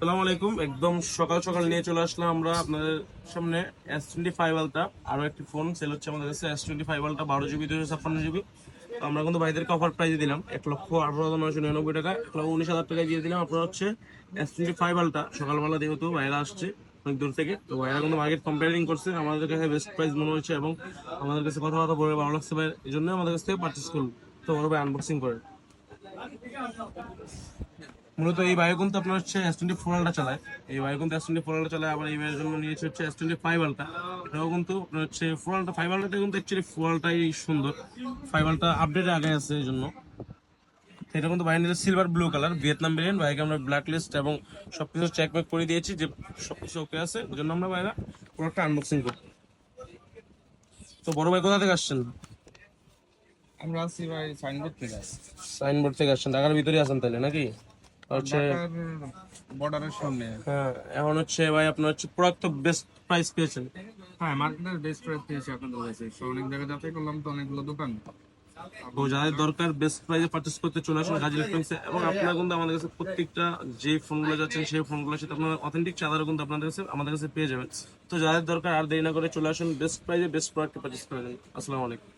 আসসালামু আলাইকুম। একদম সকাল সকাল নিয়ে চলে আসলাম আমরা আপনাদের সামনে S25 আলট্রা। আরো একটি ফোন সেল হচ্ছে আমাদের কাছে S25 আলট্রা 12 GB 256 GB। তো আমরা কিন্তু ভাইদেরকে অফার প্রাইজে দিলাম 1,18,999 টাকা, 1,19,000 টাকায় দিয়ে দিলাম। আপনার হচ্ছে S25 আলট্রা সকালবেলা যেহেতু ভাইরা আসছে অনেক দূর থেকে, তো ভাইরা কিন্তু মার্কেট কম্পেয়ারিং করছে, আমাদের কাছে বেস্ট প্রাইস মনে হচ্ছে এবং আমাদের কাছে কথাবার্তা বলে ভালো লাগছে ভাই, এই জন্য আমাদের কাছ থেকে পারচেস করুন। তো বড় ভাই আনবক্সিং করে মূলত এই বায়ু কিন্তু আপনার হচ্ছে S24 আলটা চালায়। এই বায়ু কিন্তু S24 আলটা চালায়, আবার এই বায়ুর জন্য নিয়েছে হচ্ছে S25 আলটা। এটাও কিন্তু আপনার হচ্ছে 4 আলটা 5 আলটা কিন্তু অ্যাকচুয়ালি 4 আলটাই সুন্দর, 5 আলটা আপডেটে আগে আছে এই জন্য। তো এটা কিন্তু বাইরে নিলে silver blue colour Vietnam variant. বাইকে আমরা ব্ল্যাক লিস্ট এবং সবকিছু চেক ব্যাক করে দিয়েছি যে সবকিছু ওকে আছে, ওই জন্য আমরা বাইরে প্রোডাক্টটা আনবক্সিং করি। তো বড় ভাই কোথা থেকে আসছেন? আমরা আছি ভাই সাইনবোর্ড থেকে আছি। সাইনবোর্ড থেকে আসছেন, ঢাকার ভিতরে আছেন তাহলে নাকি? হচ্ছে ঢাকার বর্ডারের সামনে। হ্যাঁ, এখন হচ্ছে ভাই আপনার হচ্ছে প্রোডাক্ট তো বেস্ট প্রাইস পেয়েছেন। হ্যাঁ, মার্কেটের বেস্ট প্রাইস পেয়েছি এখন বলেছি। অনেক জায়গায় যাচাই করলাম তো অনেকগুলো দোকান। তো যাদের দরকার বেস্ট প্রাইসে পারচেস করতে চলে আসুন গাজী ইলেকট্রনিক্সে। এবং আপনারা কিন্তু আমাদের কাছে প্রত্যেকটা যে ফোনগুলো যাচ্ছেন সেই ফোনগুলোর সাথে আপনারা অথেন্টিক চার্জারও কিন্তু আপনাদের কাছে আমাদের কাছে পেয়ে যাবেন। তো যাদের দরকার আর দেরি না করে চলে আসুন, বেস্ট প্রাইসে বেস্ট প্রোডাক্ট পারচেস করে নিন। আসসালামু আলাইকুম।